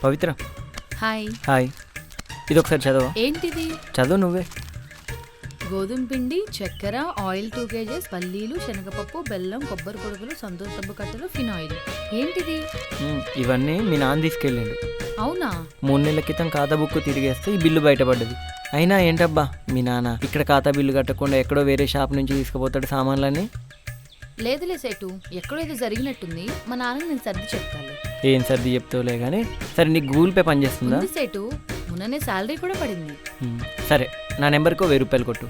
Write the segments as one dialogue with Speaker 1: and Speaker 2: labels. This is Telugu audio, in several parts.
Speaker 1: పవిత్ర
Speaker 2: హాయ్.
Speaker 1: హాయ్. ఇది ఒకసారి చదవ.
Speaker 2: ఏంటిది?
Speaker 1: చదువు నువ్వే.
Speaker 2: గోధుమ పిండి, చక్కెర, ఆయిల్ 2 kgs, పల్లీలు, శనగపప్పు, బెల్లం, కొబ్బరి పొడుగులు, సంతూర్ సబ్బు కట్టలు, ఫినాయిల్. ఏంటిది?
Speaker 1: ఇవన్నీ మీ నాన్న తీసుకెళ్ళిండు.
Speaker 2: అవునా?
Speaker 1: 3 నెలల క్రితం ఖాతా బుక్ తిరిగేస్తే ఈ బిల్లు బయటపడ్డది. అయినా ఏంటబ్బా మీ నాన్న ఇక్కడ ఖాతా బిల్లు కట్టకుండా ఎక్కడో వేరే షాప్ నుంచి తీసుకుపోతాడు సామాన్లన్నీ.
Speaker 2: లేదులే సేటు, ఎక్కడో ఏదో జరిగినట్టుంది. మా నాన్నకి నేను సర్ది చెప్తాను.
Speaker 1: ఏం సర్ది చెప్తావులే కానీ సరే, నీకు గూగుల్ పే పనిచేస్తుందా?
Speaker 2: ఉంది సేటు, మొన్ననే శాలరీ కూడా పడింది.
Speaker 1: సరే, నా నెంబర్కి 1000 రూపాయలు కొట్టు.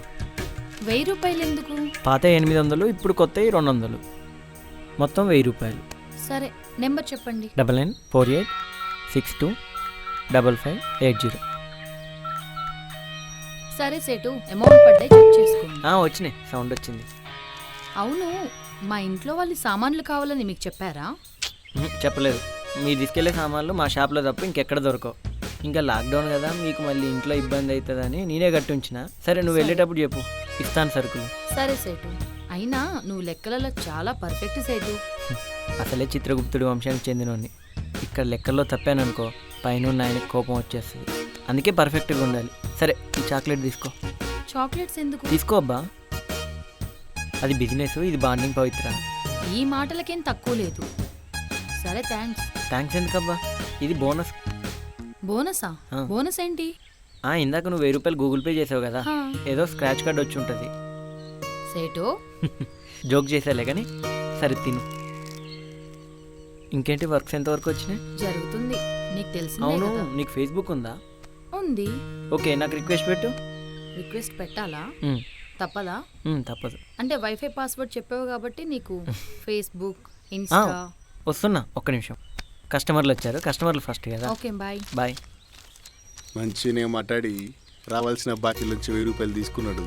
Speaker 2: 1000 రూపాయలు ఎందుకు?
Speaker 1: పాత 800, ఇప్పుడు కొత్త 200, మొత్తం 1000 రూపాయలు.
Speaker 2: సరే, నెంబర్ చెప్పండి.
Speaker 1: 9948625580.
Speaker 2: సరే సేటు, అమౌంట్ పడ్డాయి, చెక్ చేసుకోండి.
Speaker 1: వచ్చినాయి, సౌండ్ వచ్చింది.
Speaker 2: అవును, మా ఇంట్లో వాళ్ళు సామాన్లు కావాలని మీకు చెప్పారా?
Speaker 1: చెప్పలేదు. మీరు తీసుకెళ్లే సామాన్లు మా షాప్లో తప్ప ఇంకెక్కడ దొరకవు. ఇంకా లాక్డౌన్ కదా, మీకు మళ్ళీ ఇంట్లో ఇబ్బంది అవుతుందని నేనే కట్టి ఉంచిన. సరే, నువ్వు వెళ్ళేటప్పుడు చెప్పు, ఇస్తాను సరుకులు.
Speaker 2: సరే సేటు, అయినా నువ్వు లెక్కలలో చాలా పర్ఫెక్ట్ సేటు.
Speaker 1: అసలే చిత్రగుప్తుడి వంశానికి చెందినోడిని. ఇక్కడ లెక్కల్లో తప్పాననుకో పైన ఆయనకు కోపం వచ్చేస్తుంది. అందుకే పర్ఫెక్ట్గా ఉండాలి. సరే, ఈ చాక్లెట్ తీసుకో.
Speaker 2: చాక్లెట్స్ ఎందుకు?
Speaker 1: తీసుకో అబ్బా, అది బిజినెస్, ఇది బాండింగ్. పవిత్ర,
Speaker 2: ఈ మాటలకేం తక్కువ లేదు. సరే, థ్యాంక్స్.
Speaker 1: థ్యాంక్స్ ఎందుకబ్బా, ఇది బోనస్.
Speaker 2: బోనసా? బోనస్ ఏంటి?
Speaker 1: ఇందాక నువ్వు 1000 రూపాయలు గూగుల్ పే చేసావు కదా, ఏదో స్క్రాచ్ కార్డ్ వచ్చి ఉంటుంది.
Speaker 2: సేటు
Speaker 1: జోక్ చేసాలే కానీ సరే తిను. ఇంకేంటి, వర్క్స్ ఎంతవరకు వచ్చినాయి?
Speaker 2: జరుగుతుంది, నీకు తెలిసిందే
Speaker 1: అవును,
Speaker 2: కదా.
Speaker 1: నీకు ఫేస్బుక్ ఉందా?
Speaker 2: ఉంది.
Speaker 1: ఓకే, నాకు రిక్వెస్ట్ పెట్టు.
Speaker 2: రిక్వెస్ట్ పెట్టాలా? తప్పదా?
Speaker 1: తప్పదు.
Speaker 2: అంటే వైఫై పాస్వర్డ్ చెప్పావు కాబట్టి నీకు ఫేస్బుక్, ఇన్స్టా.
Speaker 1: వస్తున్నా, ఒక్క నిమిషం. కస్టమర్లు వచ్చారు, కస్టమర్లు ఫస్ట్ కదా.
Speaker 2: Okay, bye.
Speaker 1: బాయ్.
Speaker 3: మంచిగానే మాట్లాడి రావాల్సిన బాకీల నుంచి 1000 రూపాయలు తీసుకున్నాడు.